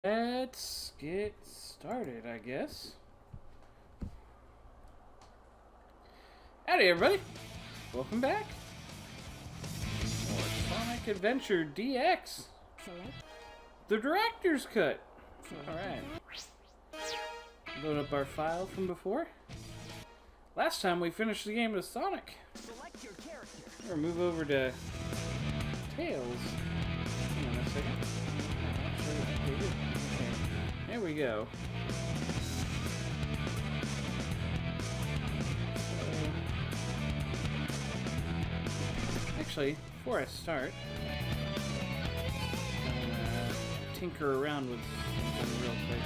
Let's get started, I guess. Howdy, everybody. Welcome back. More Sonic Adventure DX. The Director's Cut. Alright. Load up our file from before. Last time we finished the game with Sonic. Select your character. Or move over to Tails. Hang on a second. Okay, there we go. Actually, before I start, tinker around with something real quick.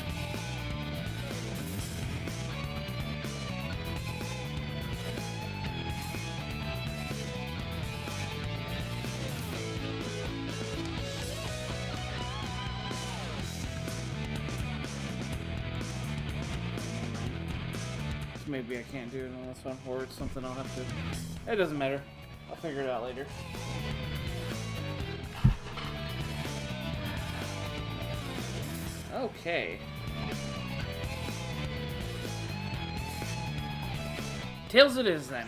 Maybe I can't do it on this one, or it's something I'll have to... It doesn't matter. I'll figure it out later. Okay. Tails it is, then.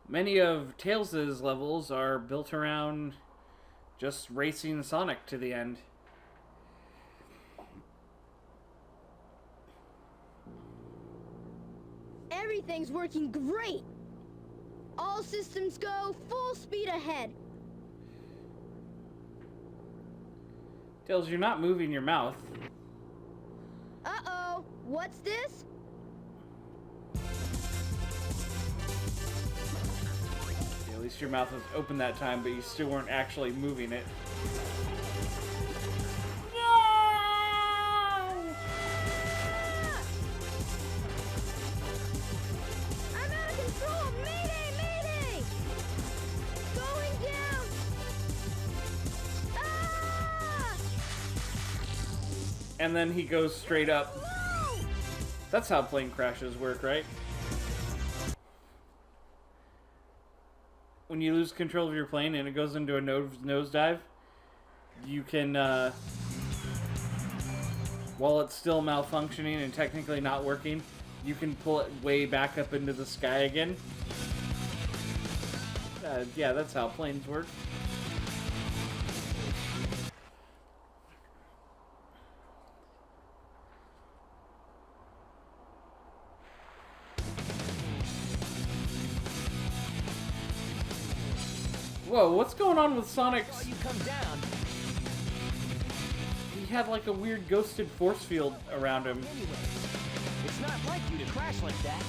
Many of Tails' levels are built around just racing Sonic to the end. Everything's working great! All systems go, full speed ahead! Tails, you're not moving your mouth. Uh-oh! What's this? At least your mouth was open that time, but you still weren't actually moving it. No! I'm out of control! Mayday! Mayday! Going down! Ah! And then he goes straight up. Whoa! That's how plane crashes work, right? When you lose control of your plane and it goes into a nosedive, you can, while it's still malfunctioning and technically not working, you can pull it way back up into the sky again. Yeah, that's how planes work. Whoa, what's going on with Sonic's... Saw you come down. He had like a weird ghosted force field around him. Anyway, it's not like you to crash like that.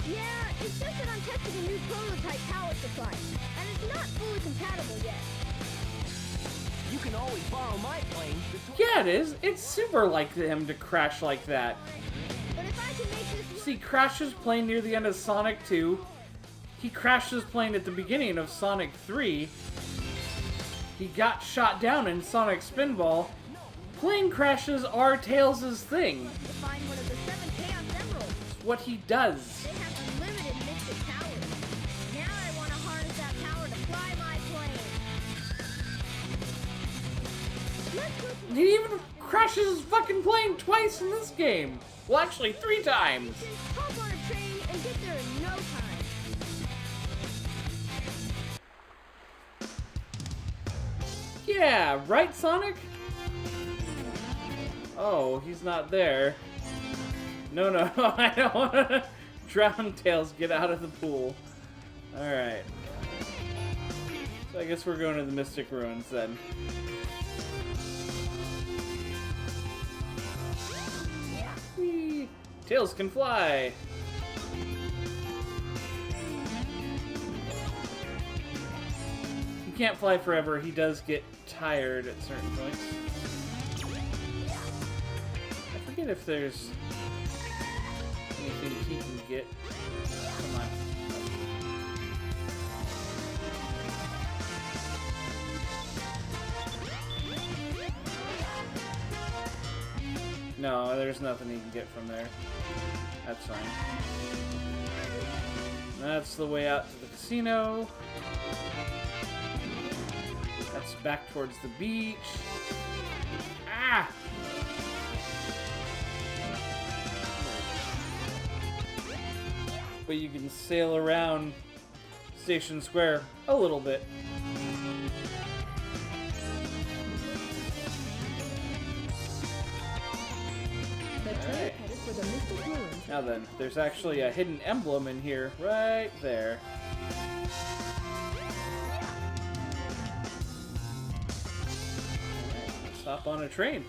Yeah, it's just that I'm testing a new prototype power supply, and it's not fully compatible yet. You can always borrow my plane. Yeah, it is. It's super like him to crash like that. But if I can make this work... See, crashes plane near the end of Sonic 2. He crashed his plane at the beginning of Sonic 3. He got shot down in Sonic Spinball. Plane crashes are Tails' thing. To find one of the 7 Chaos Emeralds. It's what he does. They have unlimited mystic powers. Now I want to harness that power to fly my plane. Let's go to He even crashes his fucking plane twice in this game. Well, actually, 3 times. hop on a train and get there in no time. Yeah, right, Sonic? Oh, he's not there. No, no, I don't want to drown Tails. Get out of the pool. Alright. So I guess we're going to the Mystic Ruins then. Whee! Tails can fly! He can't fly forever. He does get tired at certain points. I forget if there's anything he can get. Come on. No, there's nothing he can get from there. That's fine. That's the way out to the casino. That's back towards the beach. Ah! But you can sail around Station Square a little bit. Headed for the Mystic Ruins. Now then, there's actually a hidden emblem in here, right there. Let's hop on a train.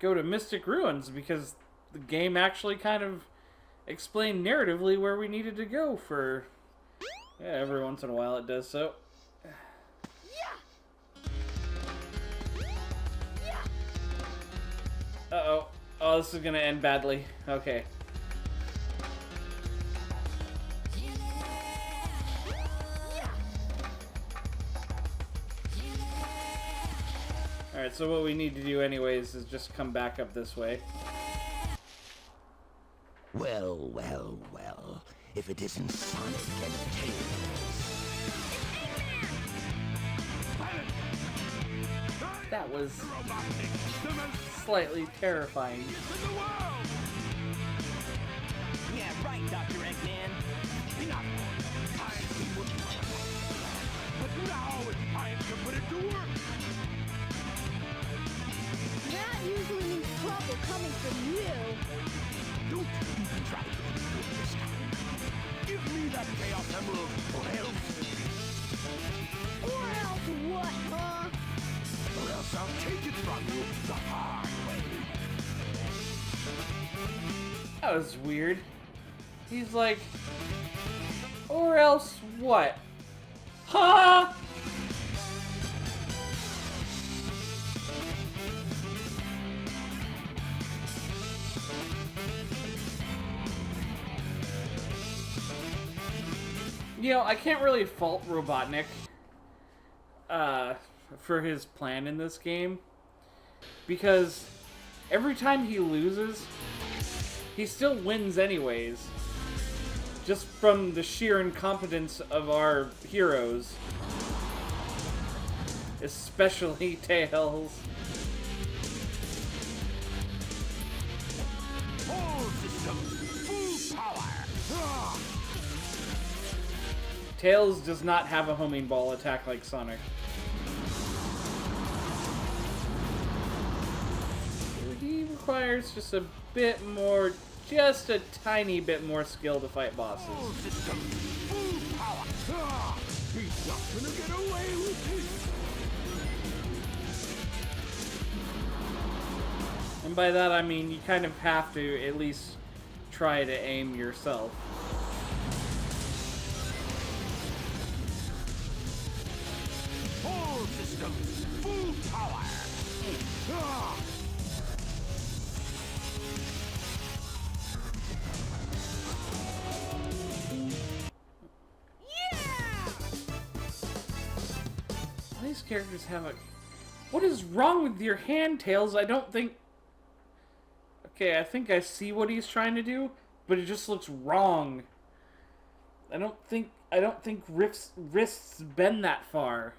Go to Mystic Ruins, because the game actually kind of explained narratively where we needed to go for... Yeah, every once in a while it does so. Uh-oh. Oh, this is gonna end badly. Okay. Alright, so what we need to do anyways is just come back up this way. Well, well, well. If it isn't Sonic and Tails. That was slightly terrifying. Yeah, right, Dr. Eggman. Enough. But now it's time to put it to work. That usually means trouble coming from you. Don't even try to be good this time. Give me that Chaos Emerald, or else. Or else what, huh? Or else I'll take it from you the hard way. That was weird. He's like, or else what? Huh? You know, I can't really fault Robotnik for his plan in this game, because every time he loses, he still wins anyways, just from the sheer incompetence of our heroes, especially Tails. All systems, full power. Tails does not have a homing ball attack like Sonic. He requires just a bit more, just a tiny bit more skill to fight bosses. All systems, full power. He's not gonna get away with this. And by that I mean you kind of have to at least try to aim yourself. All systems, full power. These characters have a... What is wrong with your hand, Tails? I don't think... Okay, I think I see what he's trying to do, but it just looks wrong. I don't think wrists bend that far.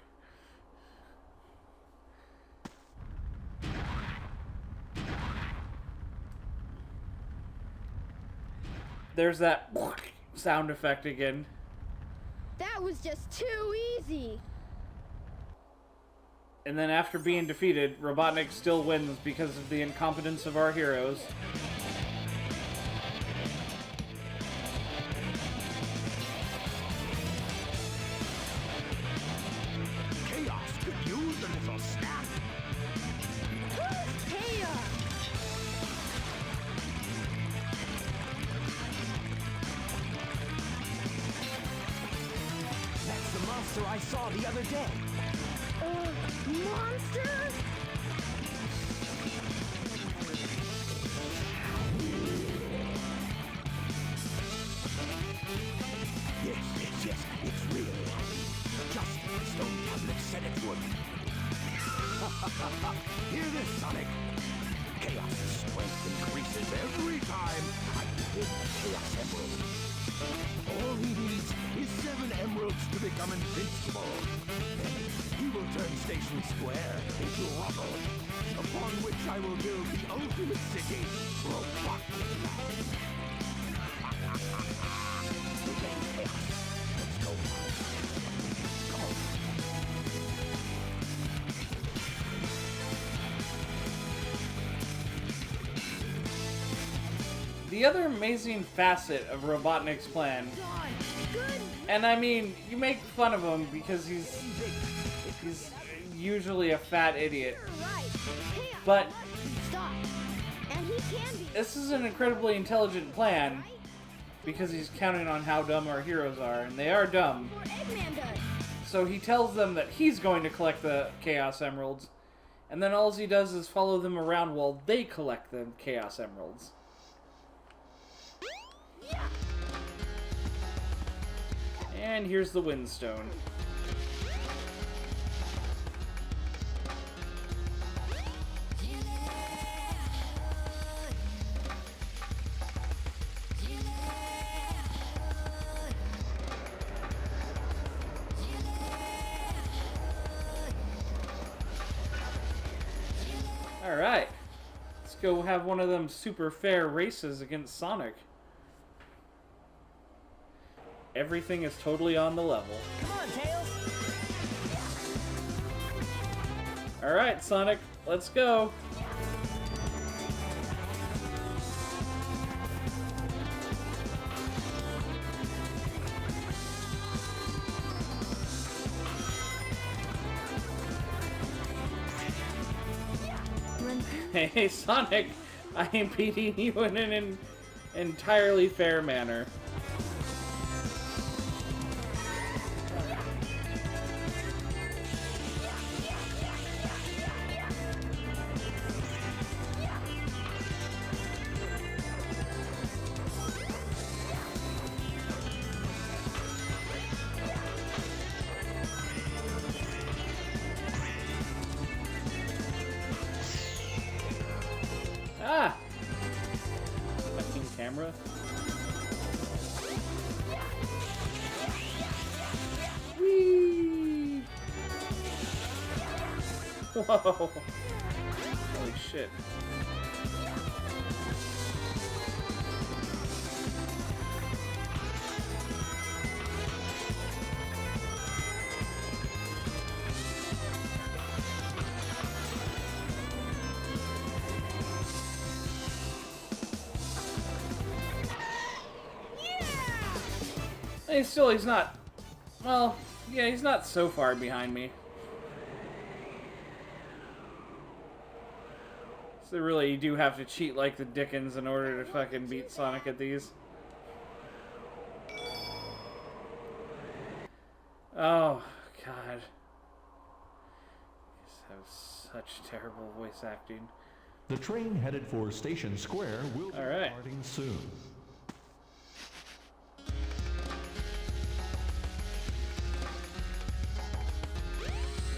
There's that sound effect again. That was just too easy. And then after being defeated, Robotnik still wins because of the incompetence of our heroes. Chaos could use a little snap. Who's Chaos? That's the monster I saw the other day. Monster? Yes, it's real. Just as Stone Tablet said it would. Hear this, Sonic. Chaos is time, I hid Chaos Emeralds. All he needs is 7 emeralds to become invincible. Then he will turn Station Square into rubble, upon which I will build the ultimate city, Robotnik. Let's go. Come on. The other amazing facet of Robotnik's plan, God, good. and I mean, you make fun of him because he's usually a fat idiot, You're right. Chaos but stop. And he can be. this is an incredibly intelligent plan because he's counting on how dumb our heroes are, and they are dumb. Or Eggman does. So he tells them that he's going to collect the Chaos Emeralds, and then all he does is follow them around while they collect the Chaos Emeralds. And here's the Windstone. Alright, let's go have one of them super fair races against Sonic. Everything is totally on the level. Come on, Tails! Alright, Sonic, let's go. Hey, Sonic, I am beating you in an entirely fair manner. Ah! Fucking camera. Whee! Whoa! Holy shit. He's not, well, yeah, he's not so far behind me. So really, you do have to cheat like the Dickens in order to fucking beat Sonic at these. Oh, God. These have such terrible voice acting. The train headed for Station Square will be All right. departing soon.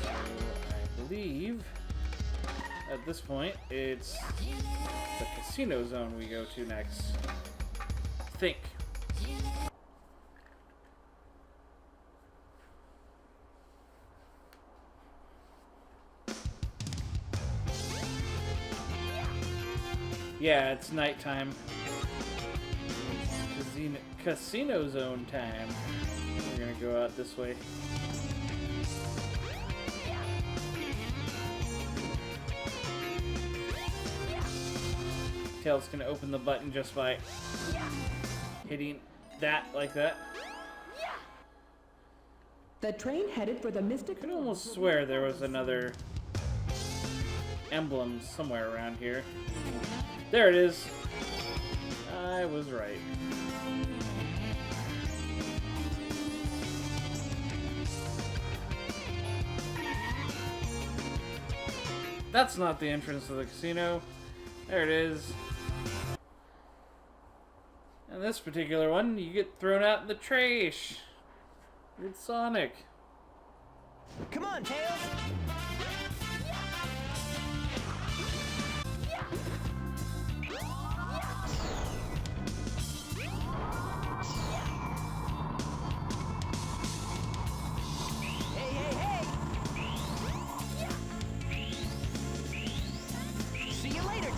I believe at this point it's the casino zone we go to next. I think. Yeah, it's nighttime. Casino zone time. We're gonna go out this way. Tails can open the button just by hitting that like that. The train headed for the Mystic. I can almost swear there was another emblem somewhere around here. There it is. I was right. That's not the entrance to the casino. There it is. And this particular one, you get thrown out in the trash. With Sonic. Come on, Tails!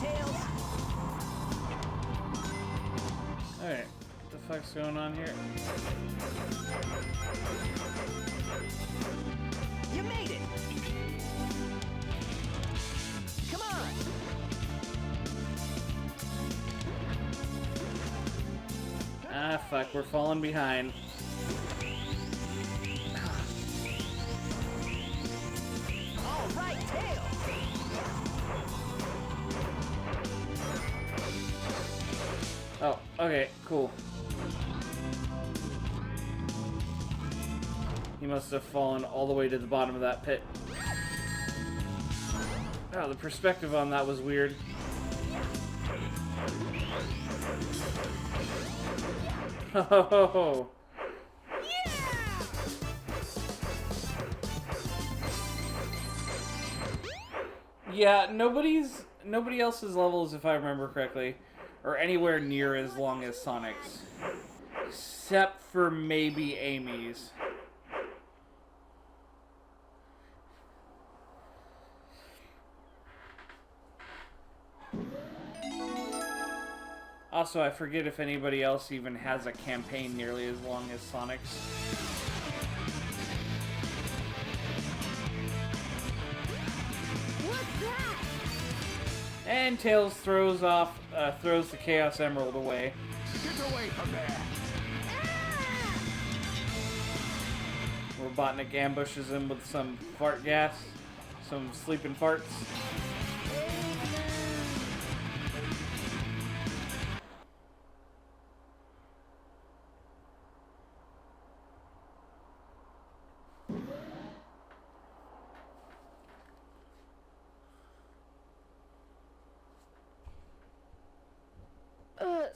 Tails! Alright, what the fuck's going on here? You made it! Come on! Ah, fuck, we're falling behind. All right, Tails! Oh, okay, cool. He must have fallen all the way to the bottom of that pit. Oh, the perspective on that was weird. Oh. Yeah, nobody else's levels, if I remember correctly, are anywhere near as long as Sonic's. Except for maybe Amy's. Also, I forget if anybody else even has a campaign nearly as long as Sonic's. What's that? And Tails throws the Chaos Emerald away. Get away from there! Robotnik ambushes him with some fart gas, some sleeping farts.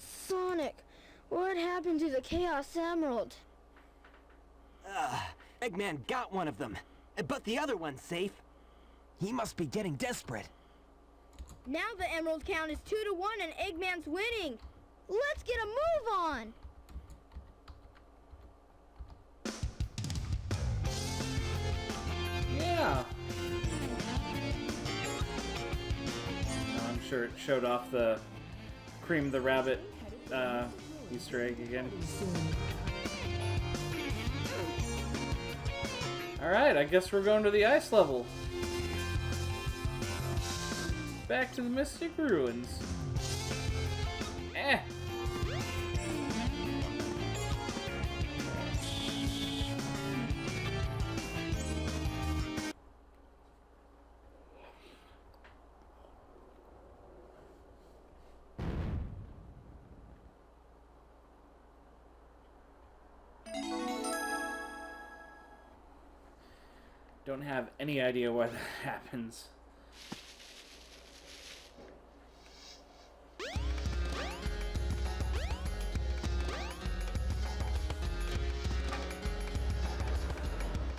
Sonic, what happened to the Chaos Emerald? Eggman got one of them, but the other one's safe. He must be getting desperate. Now the Emerald count is 2-1 and Eggman's winning. Let's get a move on. Yeah. I'm sure it showed off the Cream the Rabbit Easter egg again. Alright, I guess we're going to the ice level. Back to the Mystic Ruins. Eh. Don't have any idea why that happens.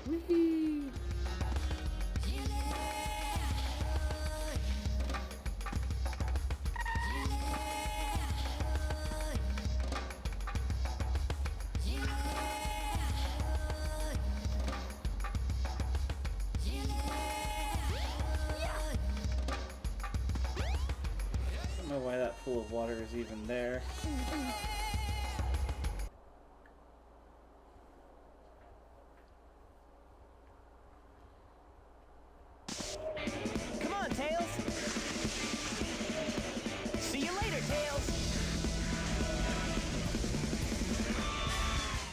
Whee! I don't know why that pool of water is even there. Come on, Tails! See you later, Tails!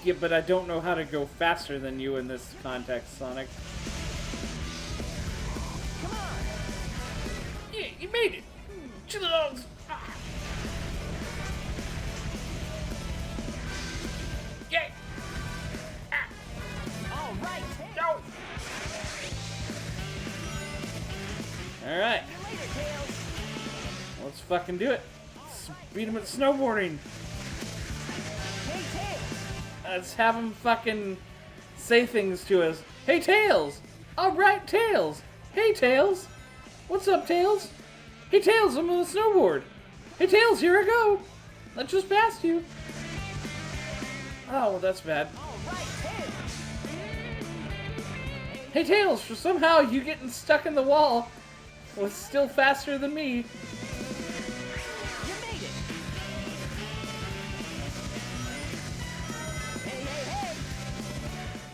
Yeah, but I don't know how to go faster than you in this context, Sonic. Come on! Yeah, you made it! Chili dogs! Yay! All right, Tails! Alright, See you later, Tails! let's fucking do it. Let's beat him at snowboarding. Hey, Tails! Let's have him fucking say things to us. Hey, Tails! Alright, Tails! Hey, Tails! What's up, Tails? Hey, Tails, I'm on the snowboard! Hey, Tails, here I go! I just passed you. Oh, well, that's bad. All right, Tails! Hey, Tails, somehow you getting stuck in the wall was still faster than me.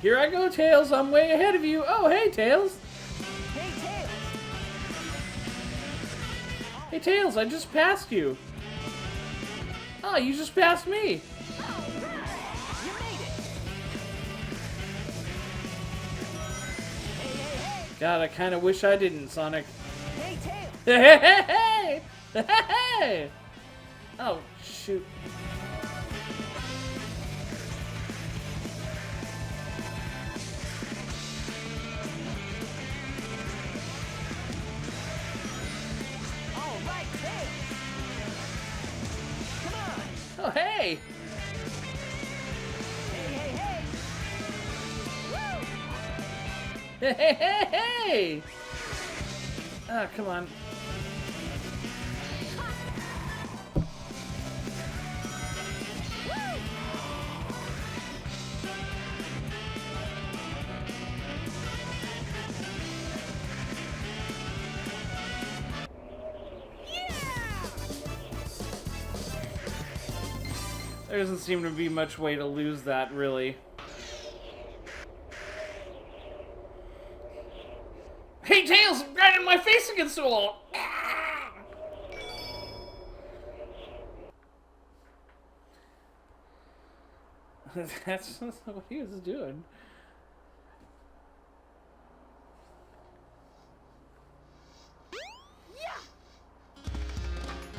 Here I go, Tails. I'm way ahead of you. Oh, hey, Tails. Hey, Tails! Hey, Tails, I just passed you. Oh, you just passed me. You made it! Hey! God, I kind of wish I didn't, Sonic. Hey, Tails! Hey, hey, hey! Hey! Oh, shoot. All right, Tails! Come on! Oh, hey! Hey! Hey, hey, hey, hey! Ah, come on. There doesn't seem to be much way to lose that, really. Hey, Tails! I'm grinding my face against the wall! That's what he was doing.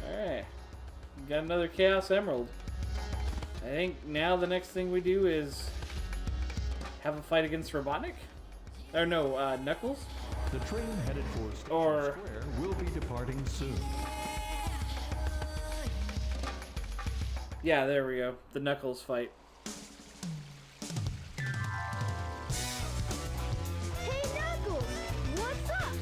Alright. Got another Chaos Emerald. I think now the next thing we do is have a fight against Robotnik? Or no, Knuckles? The train headed for Station Or- Square will be departing soon. Yeah, there we go. The Knuckles fight. Hey, Knuckles! What's up?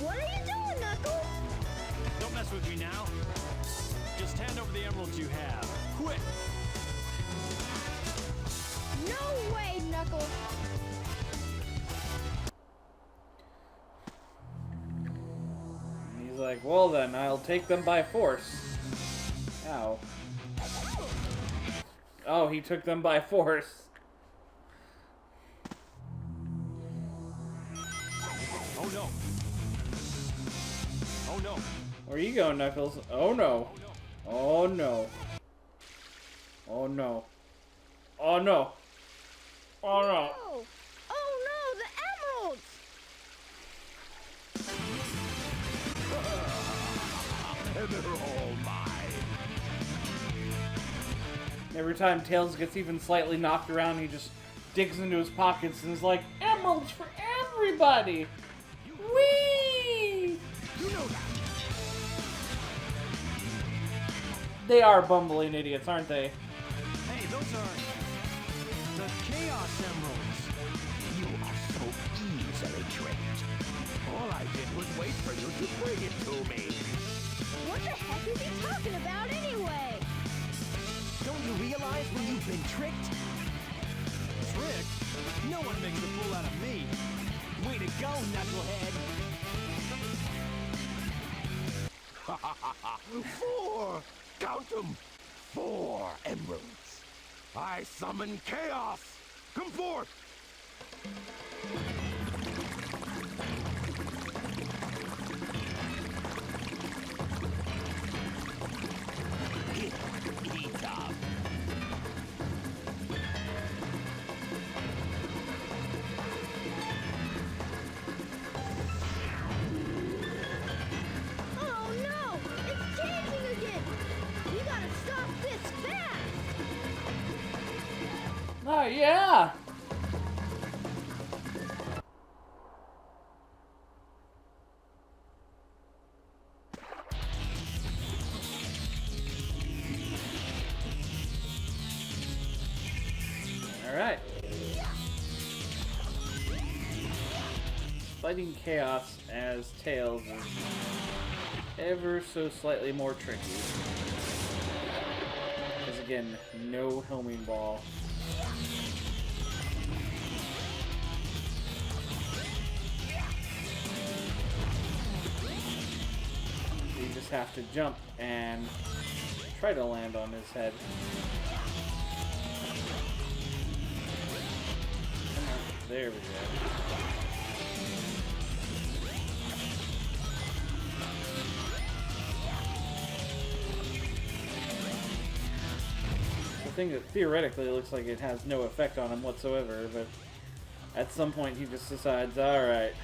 What are you doing, Knuckles? Don't mess with me now. Just hand over the emeralds you have. Quick! No way, Knuckles! And he's like, well then, I'll take them by force. Ow. Oh, he took them by force. Oh no! Oh no! Where you going, Knuckles? Oh no. Oh no. Oh no. Oh no. Oh no. Oh! Oh no, the emeralds! They're all mine. Every time Tails gets even slightly knocked around, he just digs into his pockets and is like, emeralds for everybody! Whee! You know that. They are bumbling idiots, aren't they? Hey, those are the Chaos Emeralds. You are so easily tricked. All I did was wait for you to bring it to me. What the heck is he talking about anyway? Don't you realize when you've been tricked? Tricked? No one makes a fool out of me. Way to go, knucklehead! 4! Count them! 4 emeralds. I summon chaos. Come forth! Eat up. Oh no! It's changing again! We gotta stop this fast! Oh, yeah! Alright. Fighting Chaos as Tails is ever so slightly more tricky. Because again, no homing ball. You just have to jump and try to land on his head. Come on. There we go. The thing that theoretically looks like it has no effect on him whatsoever, but at some point he just decides, alright.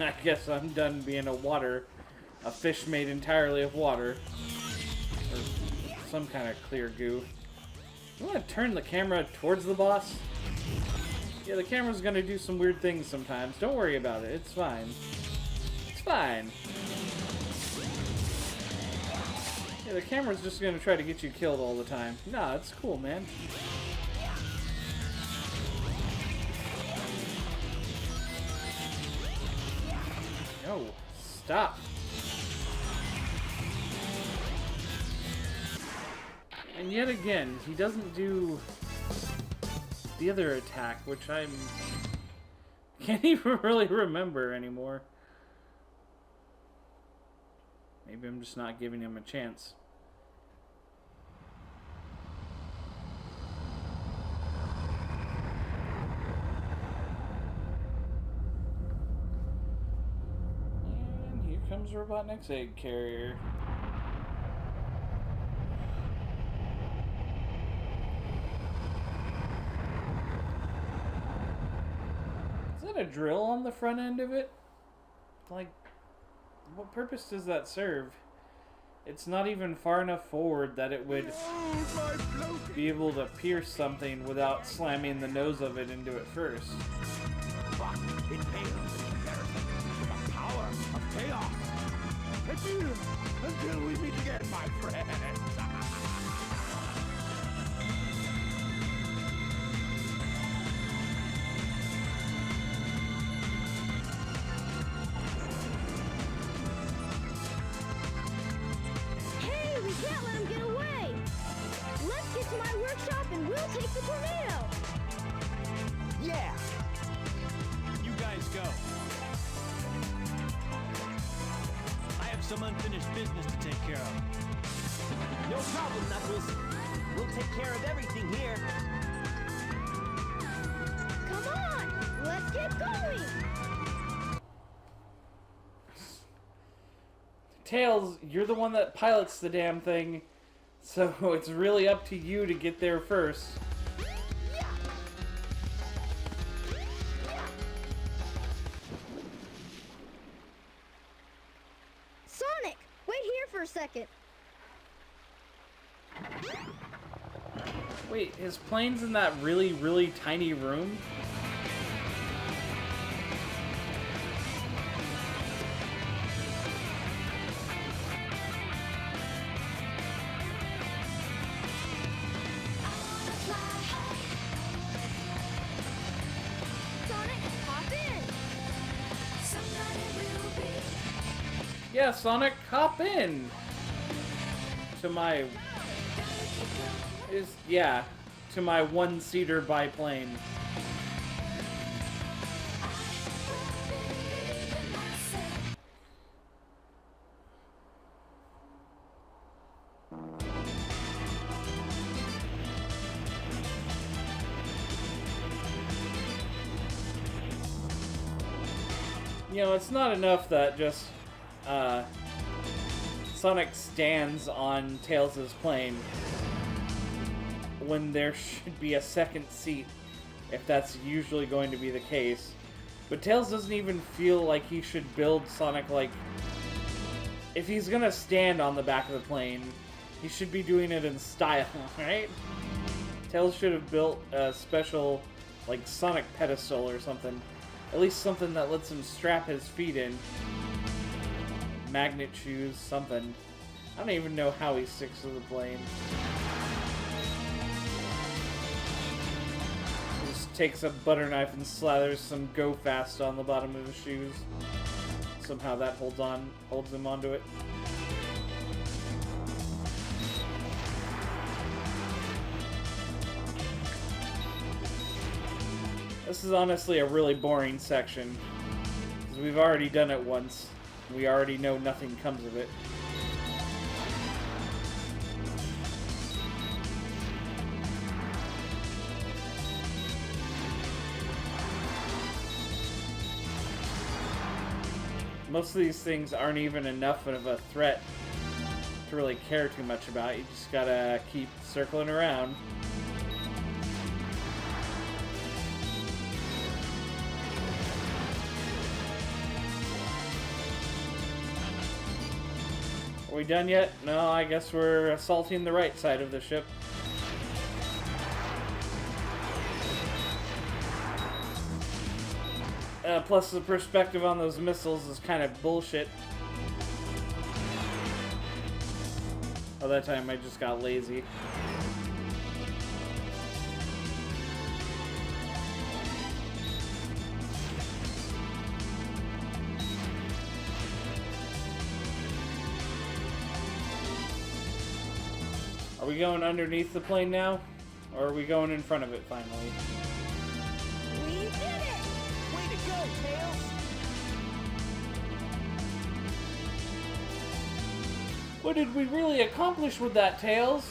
I guess I'm done being a fish made entirely of water. Or some kind of clear goo. You want to turn the camera towards the boss? Yeah, the camera's gonna do some weird things sometimes. Don't worry about it, it's fine. It's fine. Yeah, the camera's just gonna try to get you killed all the time. Nah, it's cool, man. No, stop. And yet again, he doesn't do the other attack, which can't even really remember anymore. Maybe I'm just not giving him a chance. And here comes Robotnik's egg carrier. Is that a drill on the front end of it? Like, what purpose does that serve? It's not even far enough forward that it would be able to pierce something without slamming the nose of it into it first. But it pales in comparison to the power of chaos. Until we meet again, my friends. Hey, we can't let him get away! Let's get to my workshop and we'll take the tornado! Yeah! You guys go. I have some unfinished business to take care of. No problem, Knuckles. We'll take care of everything here. Come on! Let's get going! Tails, you're the one that pilots the damn thing, so it's really up to you to get there first. Sonic, wait here for a second. Wait, his plane's in that really, really tiny room? Sonic, hop in! Yeah, Sonic, hop in! To my... to my one-seater biplane. You know, it's not enough that just, Sonic stands on Tails' plane when there should be a second seat, if that's usually going to be the case. But Tails doesn't even feel like he should build Sonic like... If he's gonna stand on the back of the plane, he should be doing it in style, right? Tails should have built a special, like, Sonic pedestal or something. At least something that lets him strap his feet in. Magnet shoes, something. I don't even know how he sticks to the plane. Just takes a butter knife and slathers some Go Fast on the bottom of his shoes. Somehow that holds him onto it. This is honestly a really boring section, because we've already done it once. We already know nothing comes of it. Most of these things aren't even enough of a threat to really care too much about. You just gotta keep circling around. Are we done yet? No, I guess we're assaulting the right side of the ship. Plus, the perspective on those missiles is kind of bullshit. Oh, that time I just got lazy. Are we going underneath the plane now? Or are we going in front of it finally? We did it! Way to go, Tails! What did we really accomplish with that, Tails?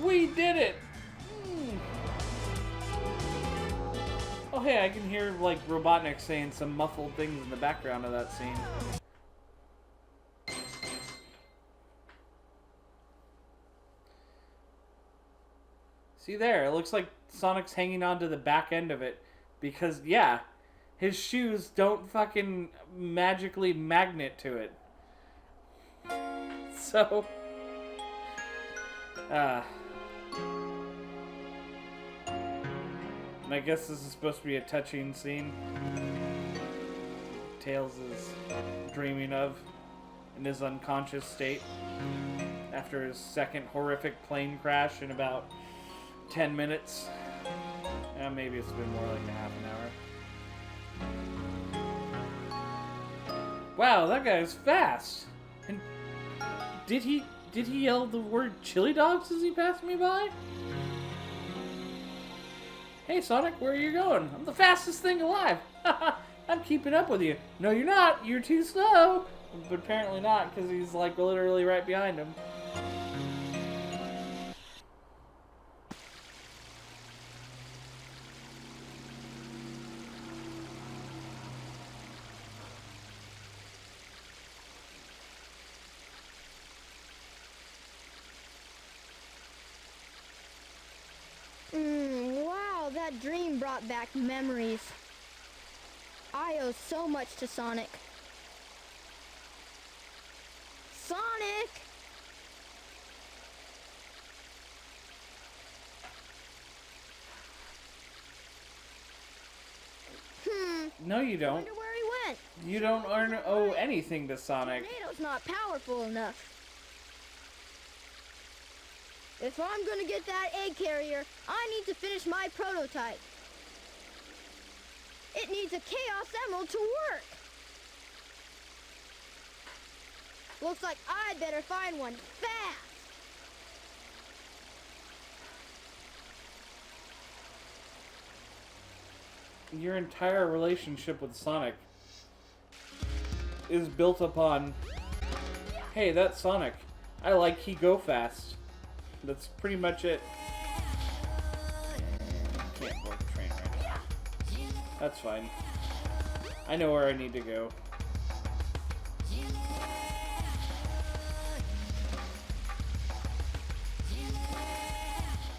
We did it! Oh hey, I can hear like Robotnik saying some muffled things in the background of that scene. See there, it looks like Sonic's hanging onto the back end of it. Because, yeah, his shoes don't fucking magically magnet to it. So, and I guess this is supposed to be a touching scene. Tails is dreaming of in his unconscious state after his second horrific plane crash in about 10 minutes. Maybe it's been more like a half an hour. Wow, that guy's fast. And did he yell the word chili dogs as he passed me by? Hey Sonic, where are you going? I'm the fastest thing alive. I'm keeping up with you. No, you're not. You're too slow. But apparently not, because he's like literally right behind him. Wow, that dream brought back memories. I owe so much to Sonic. Sonic! No, you don't. Wonder where he went. You don't owe anything to Sonic. Tornado's not powerful enough. If I'm gonna get that egg carrier, I need to finish my prototype. It needs a Chaos Emerald to work. Looks like I'd better find one fast. Your entire relationship with Sonic is built upon, hey, that's Sonic. I like he go fast. That's pretty much it. Can't board the train right now. That's fine. I know where I need to go.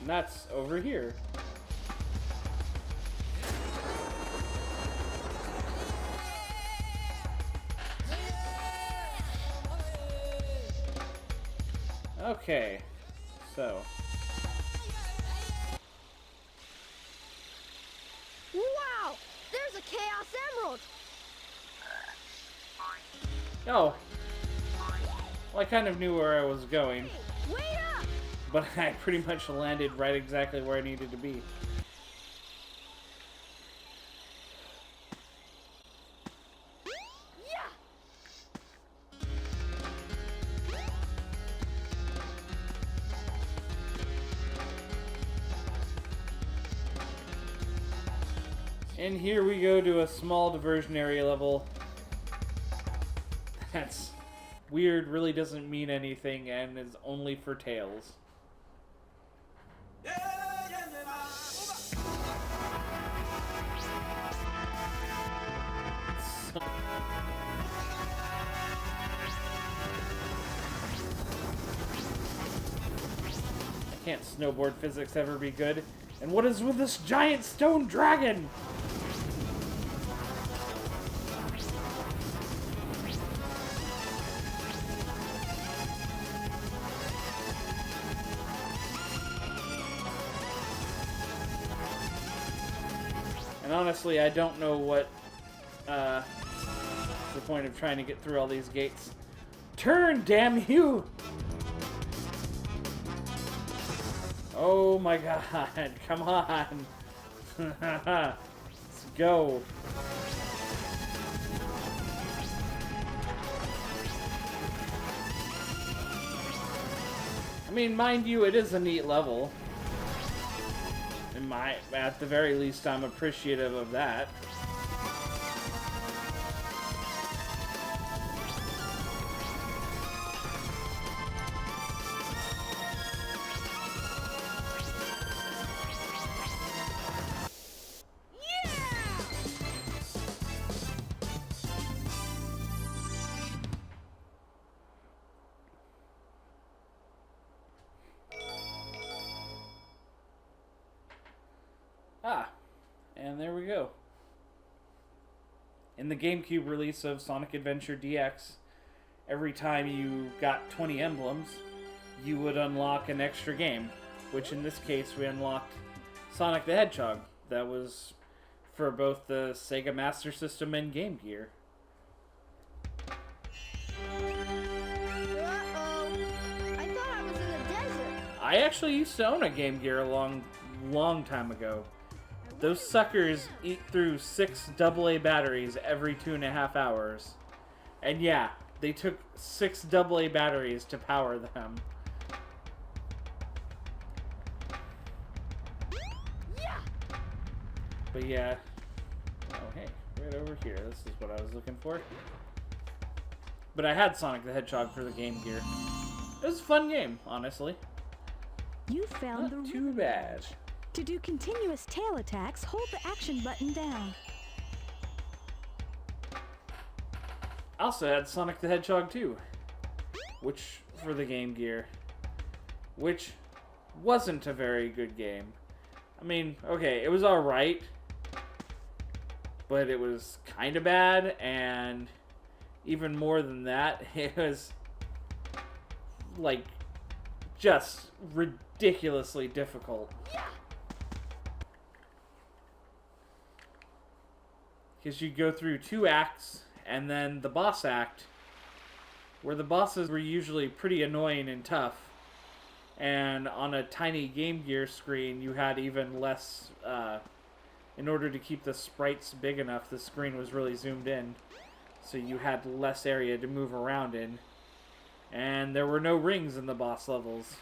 And that's over here. Okay, so. Wow! There's a Chaos Emerald! Oh. Well, I kind of knew where I was going, Wait up! but I pretty much landed right exactly where I needed to be. Yeah! And here we go to a small diversion area level. That's weird, really doesn't mean anything, and is only for Tails. Can't snowboard physics ever be good? And what is with this giant stone dragon? And honestly, I don't know what the point of trying to get through all these gates. Turn, damn you! Oh my god, come on. Let's go. I mean, mind you, it is a neat level. At the very least, I'm appreciative of that. And there we go. In the GameCube release of Sonic Adventure DX, every time you got 20 emblems, you would unlock an extra game, which in this case we unlocked Sonic the Hedgehog. That was for both the Sega Master System and Game Gear. Uh-oh. I thought I was in a desert. I actually used to own a Game Gear a long time ago. Those suckers eat through 6 AA batteries every 2.5 hours. And yeah, they took 6 AA batteries to power them. Yeah. But yeah. Oh, hey, right over here. This is what I was looking for. But I had Sonic the Hedgehog for the Game Gear. It was a fun game, honestly. You found Not the too bad. To do continuous tail attacks, hold the action button down. I also had Sonic the Hedgehog 2, which for the Game Gear, which wasn't a very good game. I mean, okay, it was alright, but it was kind of bad, and even more than that, it was like just ridiculously difficult. Because you go through 2 acts, and then the boss act, where the bosses were usually pretty annoying and tough. And on a tiny Game Gear screen, you had even less, in order to keep the sprites big enough, the screen was really zoomed in. So you had less area to move around in. And there were no rings in the boss levels.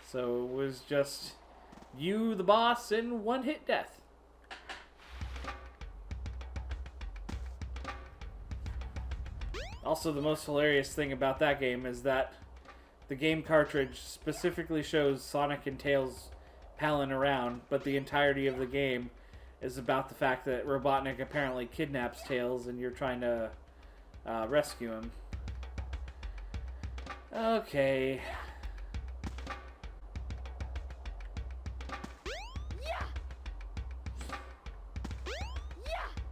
So it was just you, the boss, and one-hit death. Also, the most hilarious thing about that game is that the game cartridge specifically shows Sonic and Tails palling around, but the entirety of the game is about the fact that Robotnik apparently kidnaps Tails and you're trying to rescue him. Okay.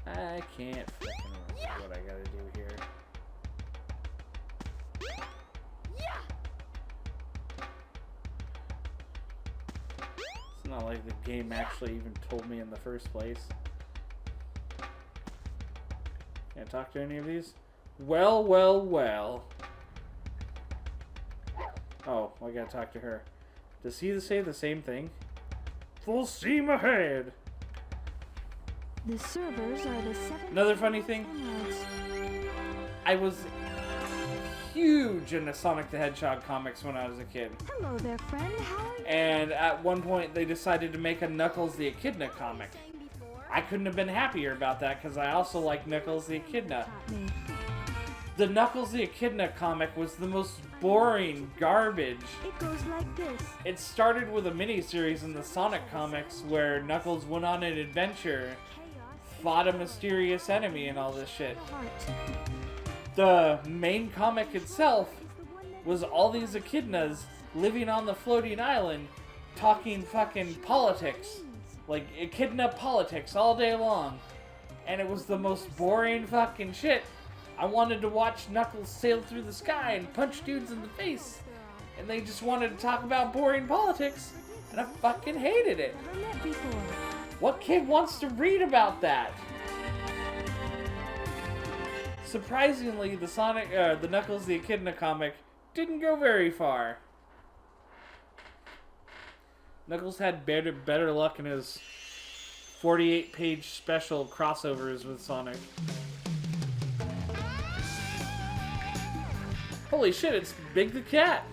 I can't freaking remember what I gotta do here. It's not like the game actually even told me in the first place. Can't talk to any of these? Well, well, well. Oh, I gotta talk to her. Does he say the same thing? Full steam ahead! The servers are the 7. Another funny thing, I was huge into Sonic the Hedgehog comics when I was a kid. Hello there, friend. How are you? And at one point they decided to make a Knuckles the Echidna comic. I couldn't have been happier about that because I also like Knuckles the Echidna. Taught me. The Knuckles the Echidna comic was the most boring garbage. It goes like this. It started with a mini-series in the Sonic comics where Knuckles went on an adventure, Chaos fought a mysterious enemy and all this shit. heart. The main comic itself was all these echidnas living on the floating island talking fucking politics. Like echidna politics all day long. And it was the most boring fucking shit. I wanted to watch Knuckles sail through the sky and punch dudes in the face. And they just wanted to talk about boring politics. And I fucking hated it. Never met before. What kid wants to read about that? Surprisingly, the Knuckles the Echidna comic didn't go very far. Knuckles had better luck in his 48-page special crossovers with Sonic. Holy shit, it's Big the Cat!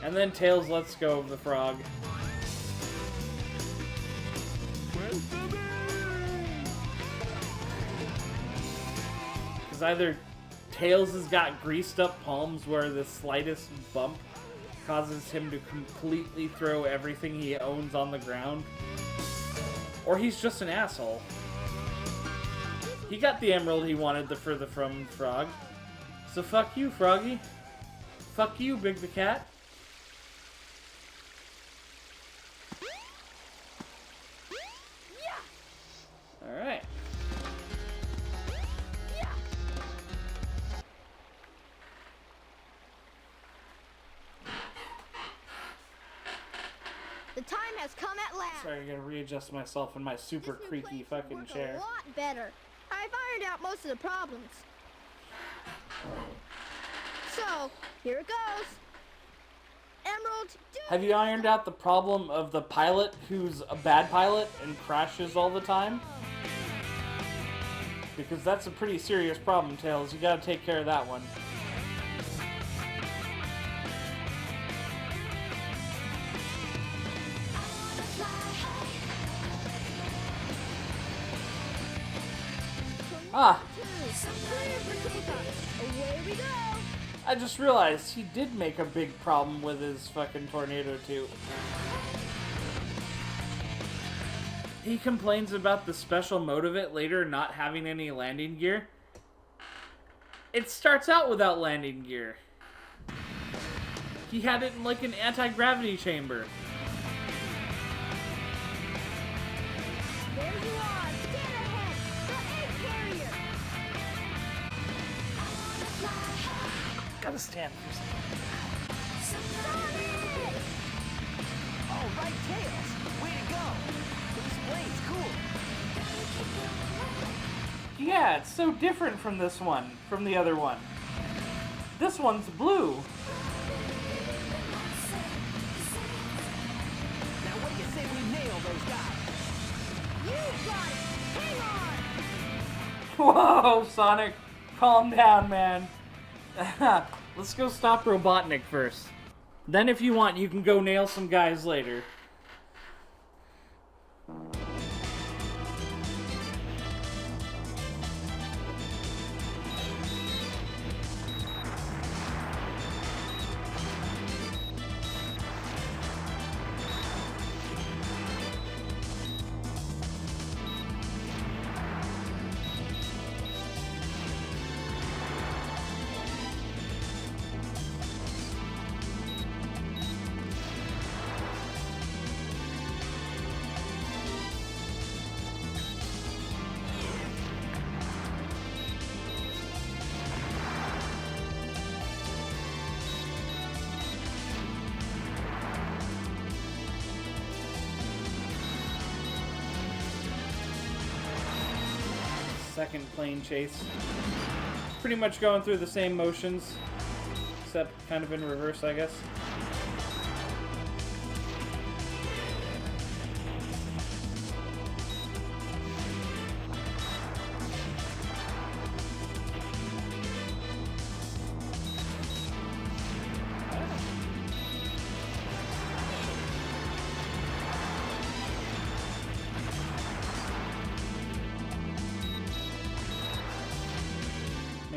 And then Tails lets go of the frog. Because either Tails has got greased up palms where the slightest bump causes him to completely throw everything he owns on the ground, or he's just an asshole. He got the emerald he wanted from the frog. So fuck you, Froggy. Fuck you, Big the Cat. Alright. The time has come at last. Sorry, I gotta readjust myself in my super This new creaky place will fucking work chair. A lot better. I've ironed out most of the problems. So, here it goes. Emerald, do Have you ironed out the problem of the pilot who's a bad pilot and crashes all the time? Because that's a pretty serious problem, Tails. You gotta take care of that one. Ah, clear for takeoff. Away we go. I just realized he did make a big problem with his fucking Tornado 2. He complains about the special mode of it later not having any landing gear. It starts out without landing gear. He had it in like an anti-gravity chamber. There you are. Stand ahead. The egg carrier. Gotta stand for a second. Sonic! All right, Tails. Way to go. This plane's cool. Yeah, it's so different from this one, from the other one. This one's blue. Now what do you say we nail those guys? You got it. Hang on. Whoa, Sonic. Calm down, man. Let's go stop Robotnik first. Then if you want, you can go nail some guys later. Second plane chase. Pretty much going through the same motions, except kind of in reverse, I guess.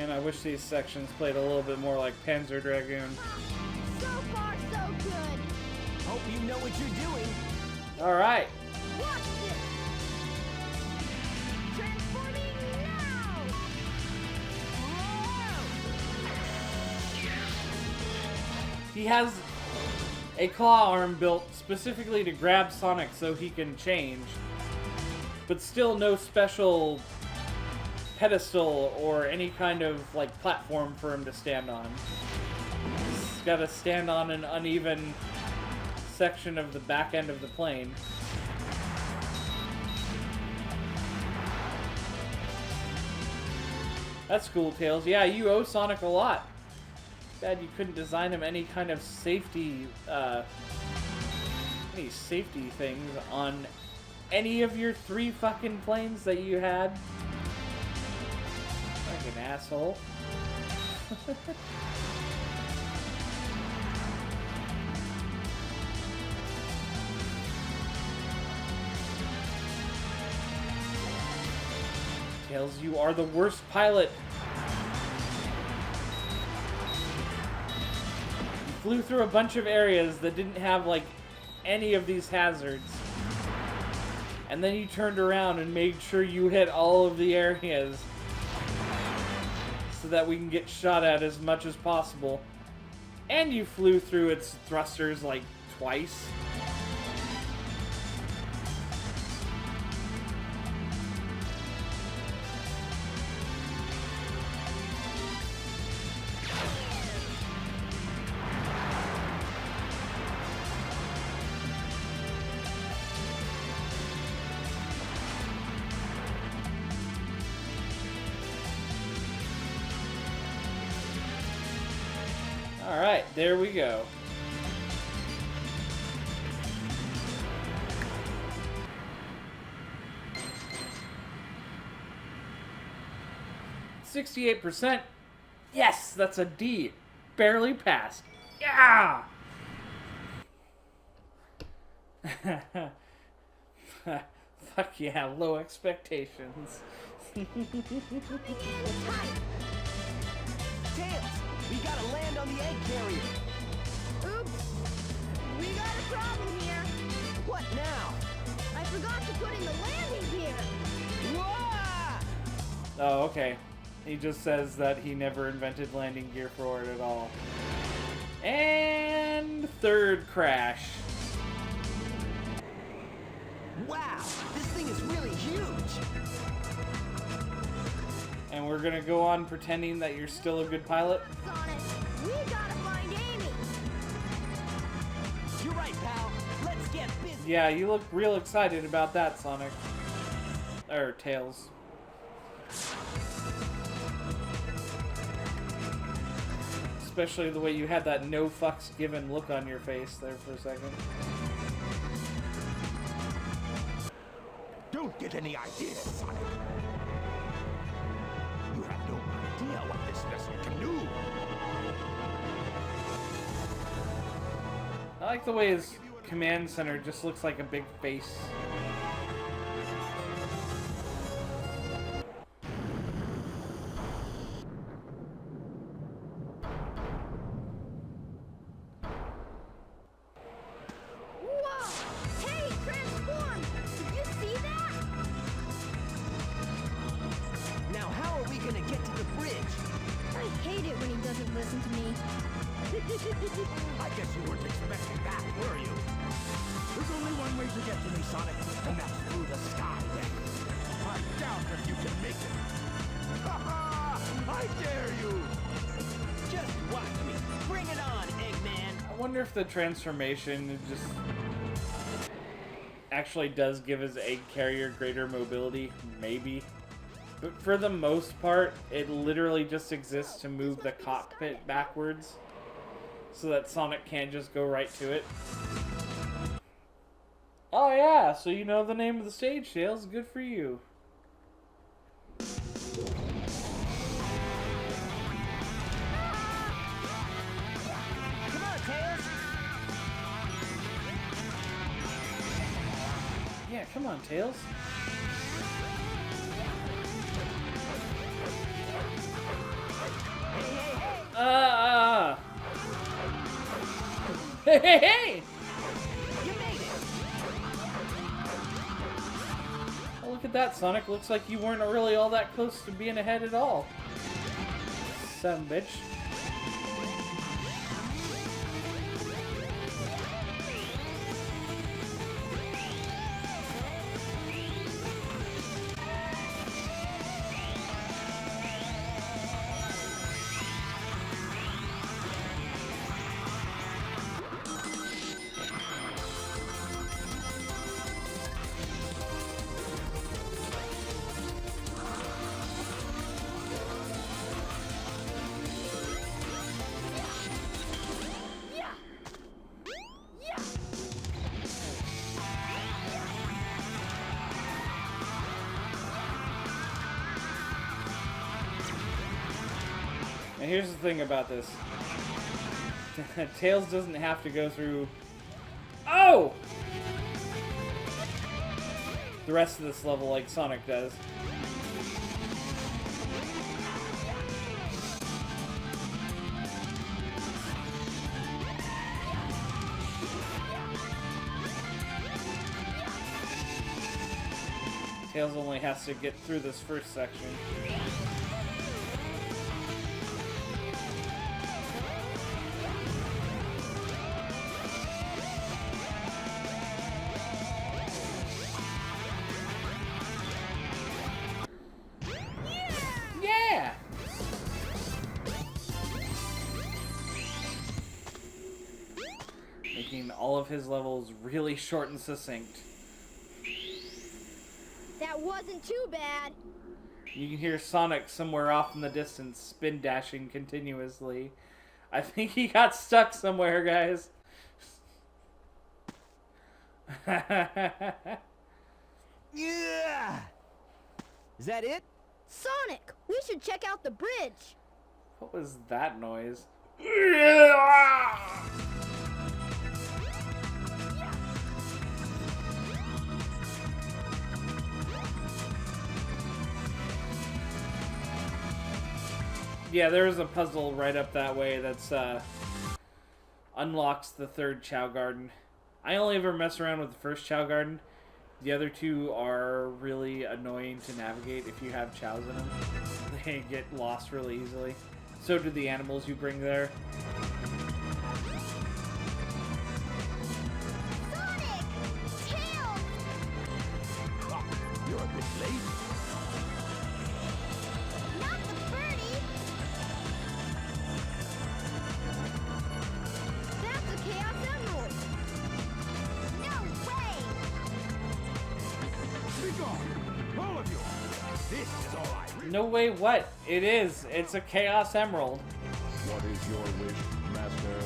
Man, I wish these sections played a little bit more like Panzer Dragoon. So far, so good. Hope you know what you're doing. Alright. Watch this. Transforming now. He has a claw arm built specifically to grab Sonic so he can change, but still no special pedestal or any kind of like platform for him to stand on. He's got to stand on an uneven section of the back end of the plane. That's cool, Tails. Yeah, you owe Sonic a lot. Bad you couldn't design him any kind of safety, any safety things on any of your 3 fucking planes that you had. Like an asshole. Tails, you are the worst pilot. You flew through a bunch of areas that didn't have, like, any of these hazards. And then you turned around and made sure you hit all of the areas so that we can get shot at as much as possible. And you flew through its thrusters, like, twice. Alright, there we go. %. Yes, that's a D. Barely passed. Yeah! Fuck yeah, low expectations. Tails, we gotta land on the egg carrier. Oops. We got a problem here. What now? I forgot to put in the landing gear. Whoa! Oh, okay. He just says that he never invented landing gear for it at all. And third crash. Wow, this thing is really huge. And we're gonna go on pretending that you're still a good pilot? Sonic, we gotta find Amy. You're right, pal. Let's get busy. Yeah, you look real excited about that, Sonic. Or Tails. Especially the way you had that no fucks given look on your face there for a second. Don't get any ideas, Sonic. You have no idea what this vessel can do. I like the way his command center just looks like a big face. Whoa! Hey, transform! Did you see that? Now, how are we gonna get to the bridge? I hate it when he doesn't listen to me. I guess you weren't expecting that, were you? There's only one way to get to me, Sonic, and that's through the sky, then. I doubt if you can make it. Ha ha! I dare you! Just watch me. Bring it on, Eggman. I wonder if the transformation just actually does give his egg carrier greater mobility. Maybe. But for the most part, it literally just exists to move the cockpit backwards so that Sonic can't just go right to it. Oh yeah, so you know the name of the stage, Tails. Good for you. Come on, Tails. Yeah, come on, Tails. Hey, hey, hey! You made it! Oh, look at that, Sonic. Looks like you weren't really all that close to being ahead at all. Son of a bitch. And here's the thing about this. Tails doesn't have to go through... Oh! The rest of this level like Sonic does. Tails only has to get through this first section. Yeah! Making all of his levels really short and succinct. That wasn't too bad. You can hear Sonic somewhere off in the distance spin dashing continuously. I think he got stuck somewhere, guys. Yeah! Is that it? Sonic, we should check out the bridge. What was that noise? Yeah, there's a puzzle right up that way that's unlocks the third Chao Garden. I only ever mess around with the first Chao Garden. The other two are really annoying to navigate if you have Chows in them. They get lost really easily. So do the animals you bring there. Sonic! Tails! Ah, you're a bit late. Not the birdie! That's a Chaos Emerald! No way! Be gone, all of you. This is all I really... No way what? It is. It's a Chaos Emerald. What is your wish, Master?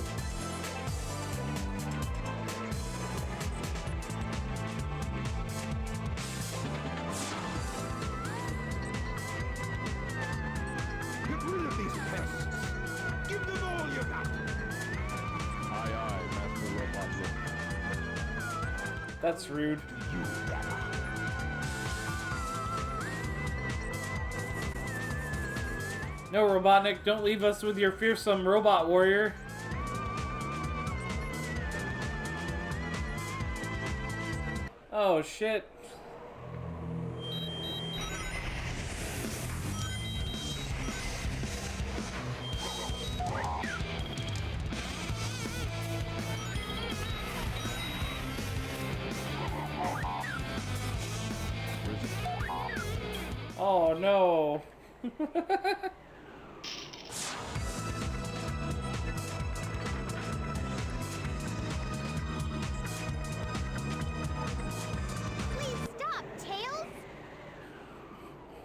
Get rid of these pests. Give them all you got. Aye, aye, Master Robotnik. That's rude. You better. No, Robotnik, don't leave us with your fearsome robot warrior. Oh, shit. Oh, no. Please stop, Tails!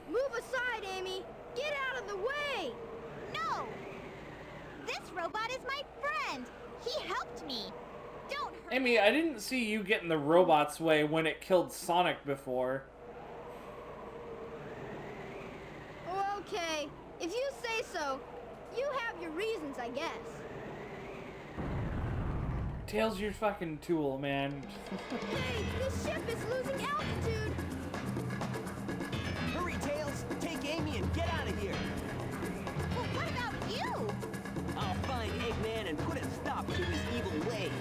Move aside, Amy! Get out of the way! No! This robot is my friend! He helped me! Don't hurt Amy, I didn't see you get in the robot's way when it killed Sonic before. Okay, if you say so. You have your reasons, I guess. Tails, your fucking tool, man. Hey, this ship is losing altitude! Hurry, Tails! Take Amy and get out of here! Well, what about you? I'll find Eggman and put a stop to his evil ways.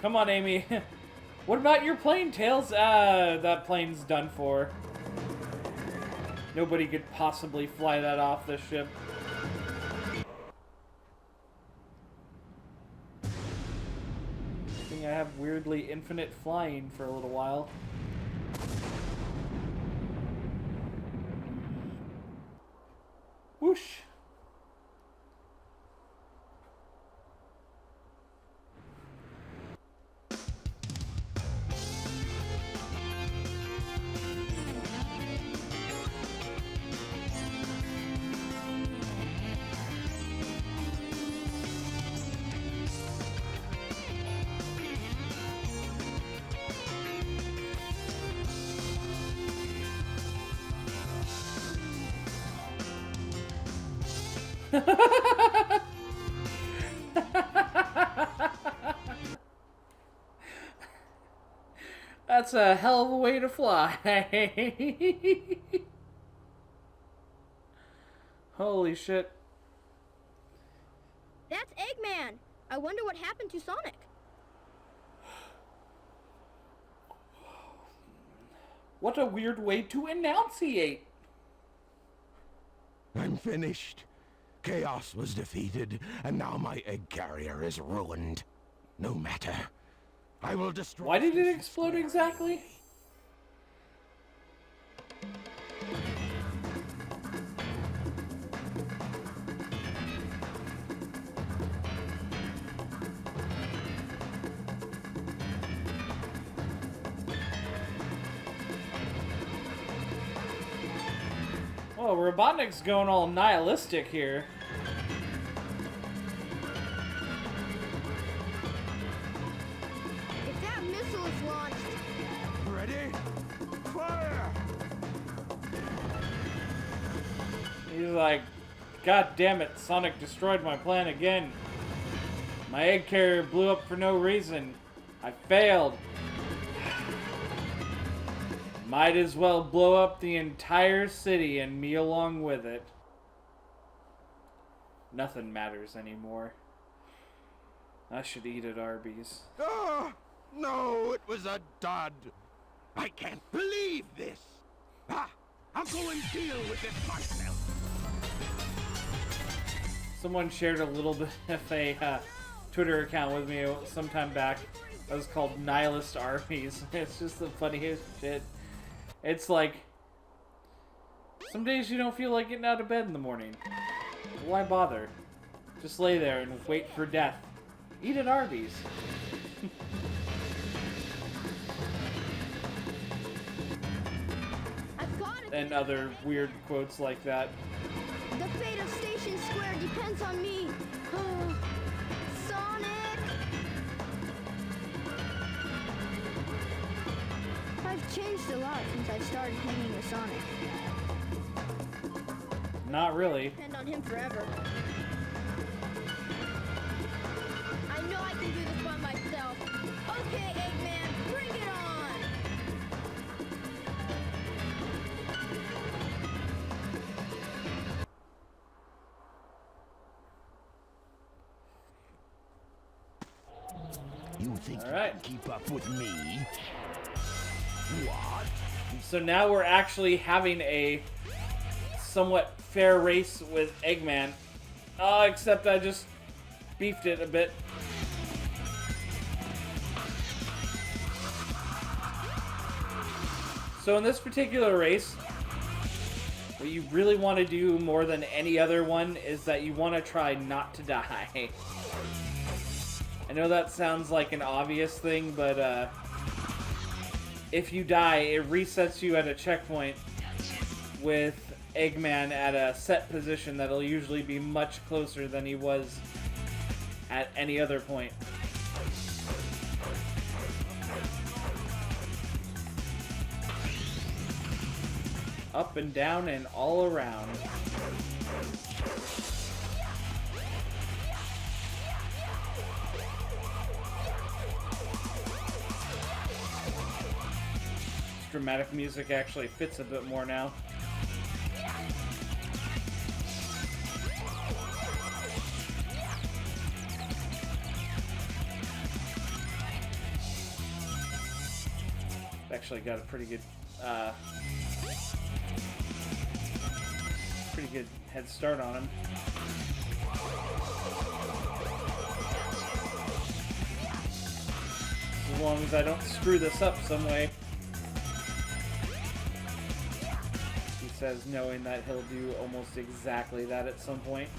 Come on, Amy. What about your plane, Tails? That plane's done for. Nobody could possibly fly that off the ship. I think I have weirdly infinite flying for a little while. Whoosh! That's a hell of a way to fly. Holy shit. That's Eggman. I wonder what happened to Sonic. What a weird way to enunciate. I'm finished. Chaos was defeated, and now my egg carrier is ruined. No matter. I will destroy... Why did it explode exactly? Oh, Robotnik's going all nihilistic here. If that missile is launched... Ready? Fire! He's like, God damn it, Sonic destroyed my plan again. My egg carrier blew up for no reason. I failed. Might as well blow up the entire city and me along with it. Nothing matters anymore. I should eat at Arby's. Ah! No, it was a dud. I can't believe this. Ah! I'll go and deal with it myself. Someone shared a little bit of a Twitter account with me some time back. That was called Nihilist Armies. It's just the funniest shit. It's like, some days you don't feel like getting out of bed in the morning. Why bother? Just lay there and wait for death. Eat at Arby's. I've got it. And other weird quotes like that. The fate of Station Square depends on me. Oh, Sonic! I've changed a lot since I started hanging with Sonic. Not really. Depend on him forever. I know I can do this by myself. Okay, Eggman, bring it on! You think All right. you can keep up with me? What? So now we're actually having a somewhat fair race with Eggman. Except I just beefed it a bit. So in this particular race, what you really want to do more than any other one is that you want to try not to die. I know that sounds like an obvious thing, but if you die, it resets you at a checkpoint with Eggman at a set position that'll usually be much closer than he was at any other point. Up and down and all around. This dramatic music actually fits a bit more now. Actually got a pretty good head start on him. As long as I don't screw this up some way. He says, knowing that he'll do almost exactly that at some point.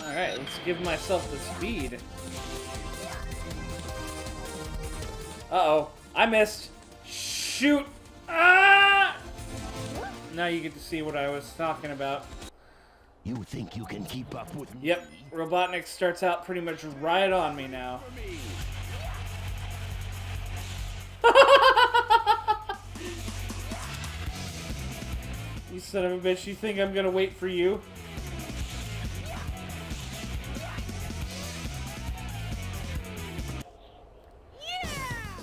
Alright, let's give myself the speed. Uh-oh. I missed. Shoot! Ah! Now you get to see what I was talking about. You think you can keep up with me? Yep. Robotnik starts out pretty much right on me now. You son of a bitch, you think I'm gonna wait for you?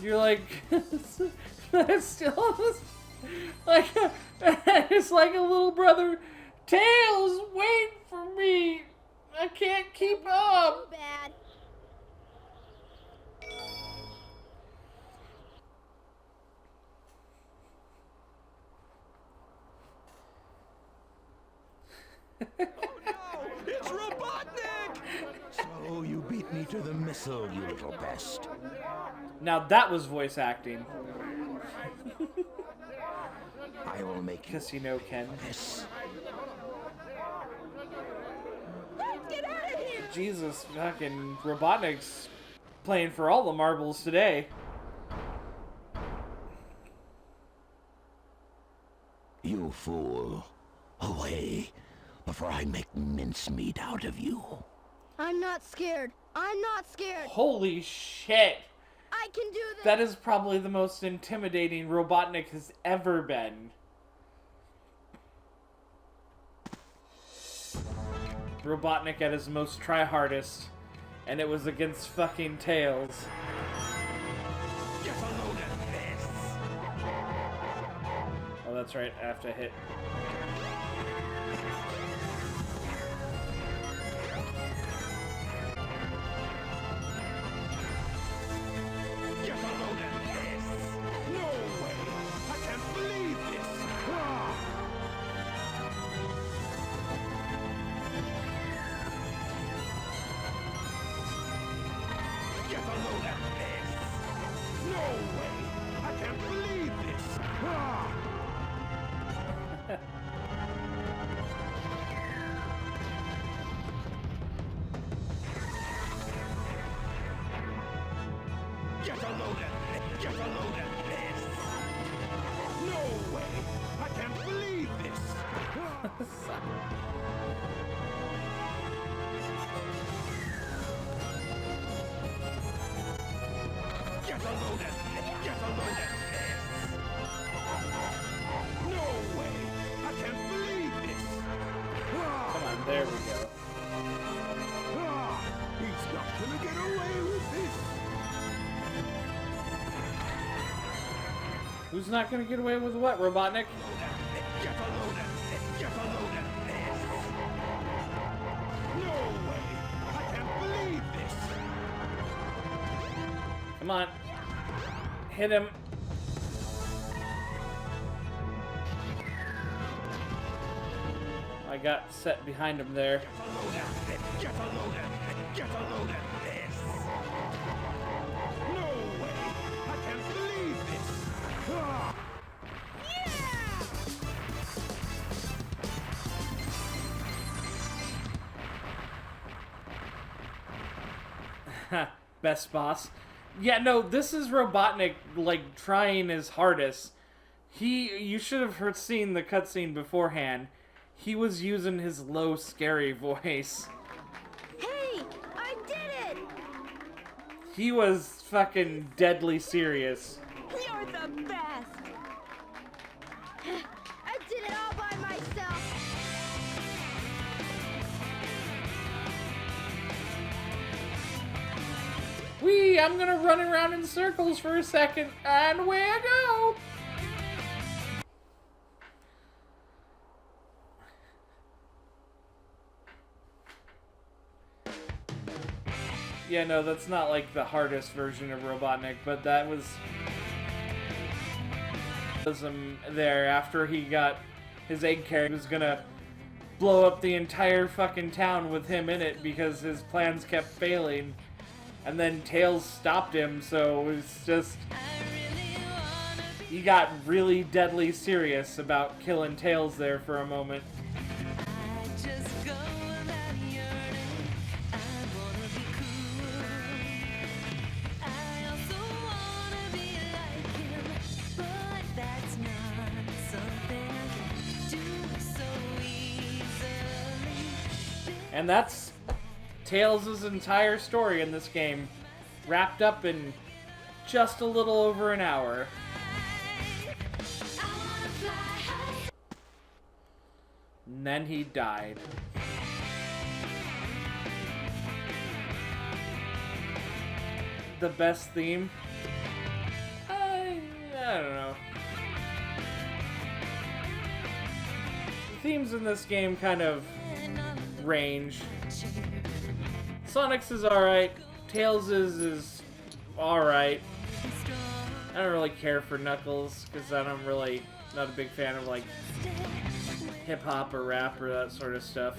You're like, it's still like, it's like a little brother. Tails, wait for me. I can't keep up. Too bad. It's Robotnik! So you beat me to the missile, you little pest. Now that was voice acting. I will make you Because you know, Ken. this. Get out of here! Jesus, fucking Robotnik's playing for all the marbles today. You fool. Away, before I make mincemeat out of you. I'm not scared. I'm not scared. Holy shit. I can do this. That is probably the most intimidating Robotnik has ever been. Robotnik at his most try-hardest, and it was against fucking Tails. Get a load of this. Oh, that's right, I have to hit. Get a load of this. No way. I can't believe this. Ah. Get a load of this. No way. I can't believe this. Ah. Get a load of this. Get a load of this. No way. I can't believe this. Get a load of this. Get a load of this. No way. I can't believe this. Come on, there we go. Ah, he's not gonna get away with this. Who's not gonna get away with what, Robotnik? Get a load of this. Get a load of this. No way. I can't believe this. Come on. Hit him. I got set behind him there. Get a load of this. Get a load of this. Get a load of this. No way. I can't believe this. Ah. Best boss. Yeah, no, this is Robotnik, like, trying his hardest. You should have seen the cutscene beforehand. He was using his low, scary voice. Hey, I did it! He was fucking deadly serious. You're the best! I did it all by myself! I'm gonna run around in circles for a second, and away I go! Yeah, no, that's not like the hardest version of Robotnik, but that was there after he got his egg carrier. He was gonna blow up the entire fucking town with him in it because his plans kept failing. And then Tails stopped him, so it was just... He got really deadly serious about killing Tails there for a moment. And that's Tails' entire story in this game, wrapped up in just a little over an hour. And then he died. The best theme? I don't know. The themes in this game kind of range. Sonic's is alright. Tails' is alright. I don't really care for Knuckles because I'm not a big fan of like hip-hop or rap or that sort of stuff.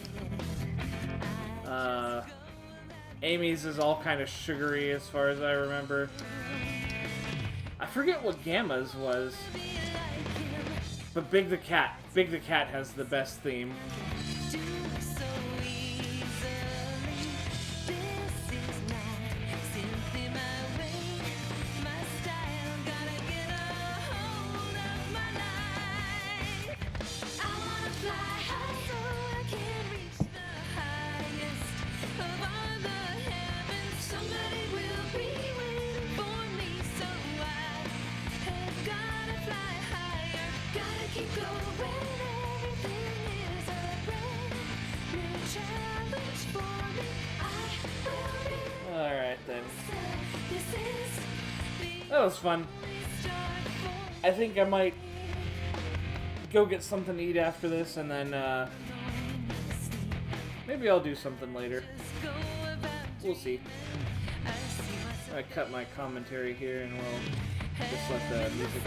Amy's is all kind of sugary as far as I remember. I forget what Gamma's was. But Big the Cat has the best theme. Alright then. That was fun. I think I might go get something to eat after this and then maybe I'll do something later. We'll see. I cut my commentary here and we'll just let the music